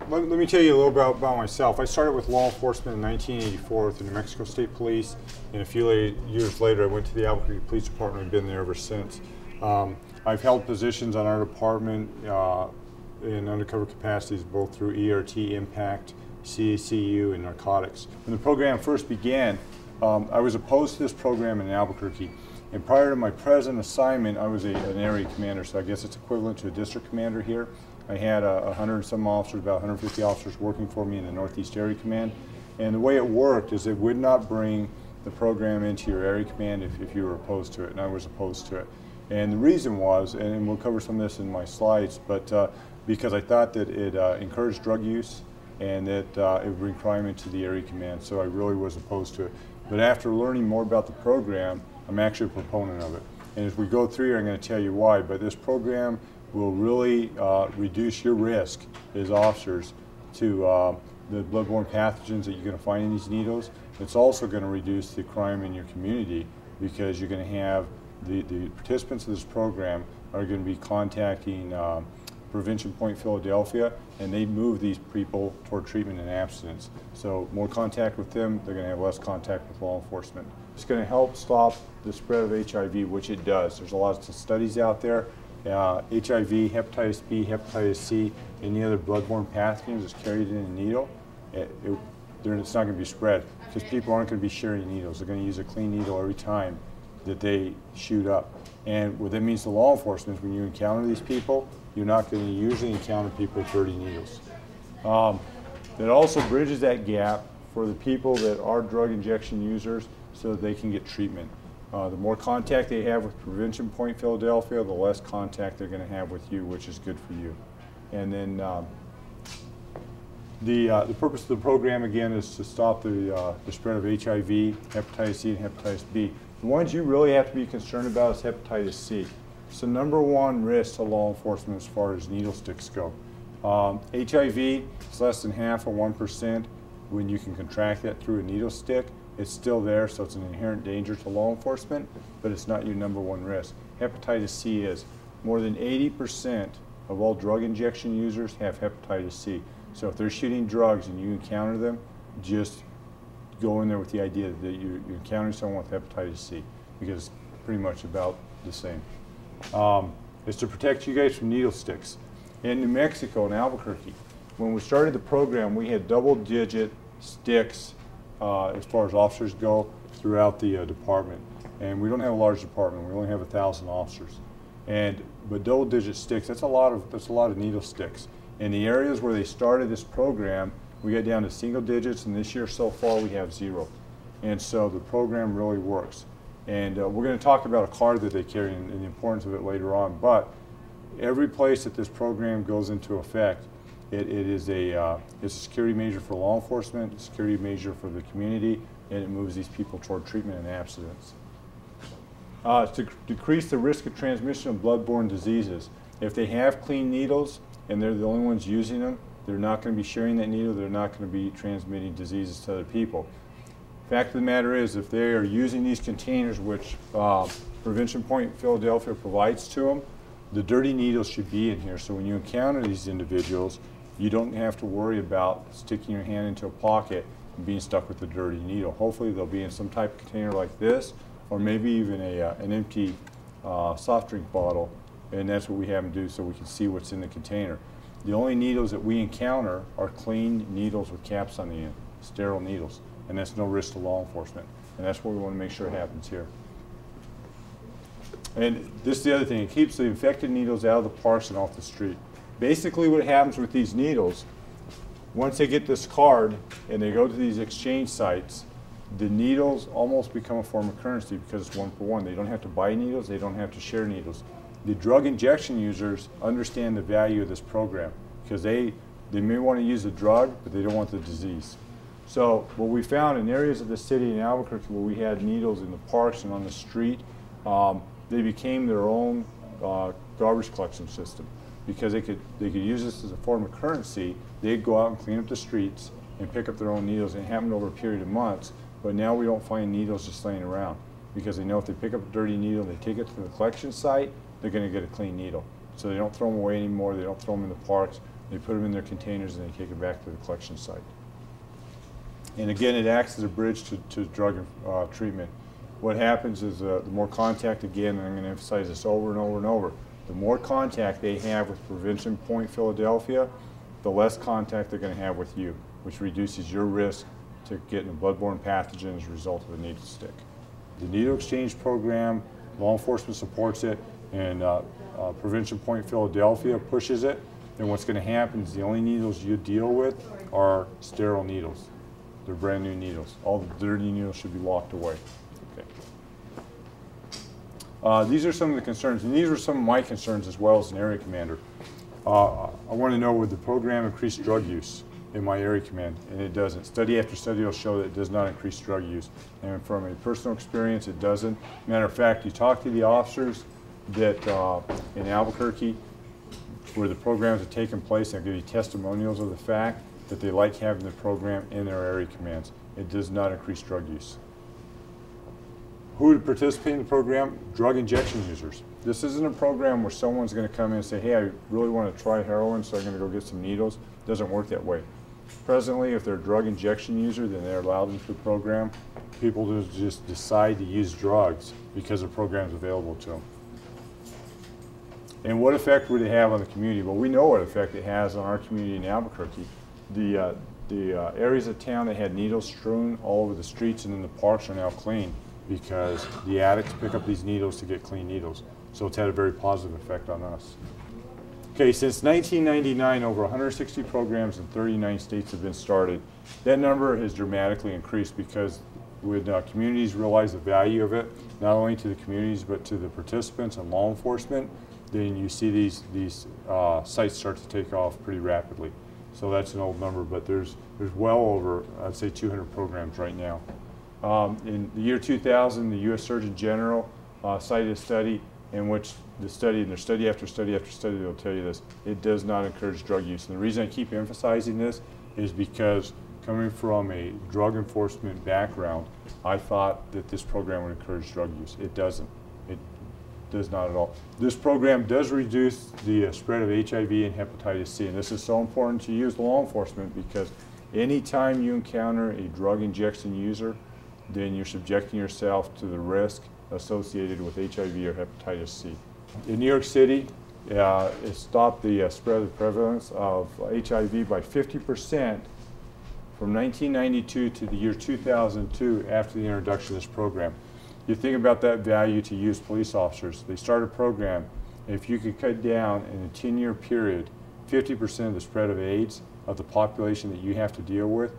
let me tell you a little about myself. I started with law enforcement in 1984 with the New Mexico State Police, and a few years later I went to the Albuquerque Police Department and been there ever since. I've held positions on our department in undercover capacities both through ERT, Impact, CACU, and narcotics. When the program first began, I was opposed to this program in Albuquerque. And prior to my present assignment, I was an area commander, so I guess it's equivalent to a district commander here. I had 100 and some officers, about 150 officers working for me in the Northeast Area Command. And the way it worked is it would not bring the program into your area command if you were opposed to it, and I was opposed to it. And the reason was, and we'll cover some of this in my slides, but because I thought that it encouraged drug use and that it would bring crime into the area command, so I really was opposed to it. But after learning more about the program, I'm actually a proponent of it. And as we go through here, I'm going to tell you why, but this program will really reduce your risk as officers to the bloodborne pathogens that you're going to find in these needles. It's also going to reduce the crime in your community because you're going to have the participants of this program are going to be contacting Prevention Point Philadelphia, and they move these people toward treatment and abstinence. So more contact with them, they're going to have less contact with law enforcement. It's going to help stop the spread of HIV, which it does. There's a lot of studies out there. HIV, hepatitis B, hepatitis C, any other bloodborne pathogens that's carried in a needle, it's not going to be spread because people aren't going to be sharing needles. They're going to use a clean needle every time that they shoot up. And what that means to law enforcement is when you encounter these people, you're not going to usually encounter people with dirty needles. That also bridges that gap for the people that are drug injection users so that they can get treatment. The more contact they have with Prevention Point Philadelphia, the less contact they're going to have with you, which is good for you. And then the purpose of the program, again, is to stop the spread of HIV, hepatitis C, and hepatitis B. The ones you really have to be concerned about is hepatitis C. It's the #1 risk to law enforcement as far as needle sticks go. HIV is less than half of 1% when you can contract that through a needle stick. It's still there, so it's an inherent danger to law enforcement, but it's not your #1 risk. Hepatitis C is. More than 80% of all drug injection users have hepatitis C. So if they're shooting drugs and you encounter them, just go in there with the idea that you're encountering someone with hepatitis C, because it's pretty much about the same. It's to protect you guys from needle sticks. In New Mexico, in Albuquerque, when we started the program, we had double-digit sticks as far as officers go throughout the department. And we don't have a large department. We only have 1,000 officers. But double-digit sticks, that's a lot of needle sticks. In the areas where they started this program, we got down to single digits, and this year so far we have 0. And so the program really works. And we're going to talk about a card that they carry and the importance of it later on. But every place that this program goes into effect, it's a security measure for law enforcement, a security measure for the community, and it moves these people toward treatment and abstinence. To decrease the risk of transmission of bloodborne diseases. If they have clean needles and they're the only ones using them, they're not going to be sharing that needle, they're not going to be transmitting diseases to other people. Fact of the matter is, if they are using these containers, which Prevention Point Philadelphia provides to them, the dirty needles should be in here. So when you encounter these individuals, you don't have to worry about sticking your hand into a pocket and being stuck with a dirty needle. Hopefully they'll be in some type of container like this, or maybe even an empty soft drink bottle, and that's what we have them do so we can see what's in the container. The only needles that we encounter are clean needles with caps on the end, sterile needles, and that's no risk to law enforcement. And that's what we want to make sure happens here. And this is the other thing, it keeps the infected needles out of the parks and off the street. Basically what happens with these needles, once they get this card and they go to these exchange sites, the needles almost become a form of currency because it's 1 for 1. They don't have to buy needles, they don't have to share needles. The drug injection users understand the value of this program because they may want to use the drug, but they don't want the disease. So what we found in areas of the city in Albuquerque where we had needles in the parks and on the street, they became their own garbage collection system because they could use this as a form of currency. They'd go out and clean up the streets and pick up their own needles, and it happened over a period of months. But now we don't find needles just laying around because they know if they pick up a dirty needle and they take it to the collection site, they're going to get a clean needle. So they don't throw them away anymore. They don't throw them in the parks. They put them in their containers and they take it back to the collection site. And again, it acts as a bridge to drug treatment. What happens is the more contact, again, and I'm going to emphasize this over and over and over, the more contact they have with Prevention Point Philadelphia, the less contact they're going to have with you, which reduces your risk to getting a bloodborne pathogen as a result of a needle stick. The needle exchange program, law enforcement supports it, and Prevention Point Philadelphia pushes it. Then what's going to happen is the only needles you deal with are sterile needles. They're brand new needles. All the dirty needles should be locked away. Okay. These are some of the concerns, and these were some of my concerns as well as an area commander. I want to know, would the program increase drug use in my area command? And it doesn't. Study after study will show that it does not increase drug use. And from a personal experience, it doesn't. Matter of fact, you talk to the officers that in Albuquerque where the programs are taking place, they'll give you testimonials of the fact that they like having the program in their area commands. It does not increase drug use. Who would participate in the program? Drug injection users. This isn't a program where someone's going to come in and say, hey, I really want to try heroin, so I'm going to go get some needles. It doesn't work that way. Presently, if they're a drug injection user, then they're allowed into the program. People just decide to use drugs because the program's available to them. And what effect would it have on the community? Well, we know what effect it has on our community in Albuquerque. The areas of town that had needles strewn all over the streets and in the parks are now clean because the addicts pick up these needles to get clean needles. So it's had a very positive effect on us. Okay, since 1999, over 160 programs in 39 states have been started. That number has dramatically increased because when communities realize the value of it, not only to the communities but to the participants and law enforcement, then you see these sites start to take off pretty rapidly. So that's an old number, but there's well over, I'd say, 200 programs right now. In the year 2000, the U.S. Surgeon General cited a study in which the study, and there's study after study after study, they'll tell you this, it does not encourage drug use. And the reason I keep emphasizing this is because coming from a drug enforcement background, I thought that this program would encourage drug use. It doesn't. It does not at all. This program does reduce the spread of HIV and hepatitis C, and this is so important to you as law enforcement because anytime you encounter a drug injection user, then you're subjecting yourself to the risk associated with HIV or hepatitis C. In New York City, it stopped the spread of the prevalence of HIV by 50% from 1992 to the year 2002 after the introduction of this program. You think about that value to you as police officers. They start a program, if you could cut down in a 10-year period 50% of the spread of AIDS of the population that you have to deal with,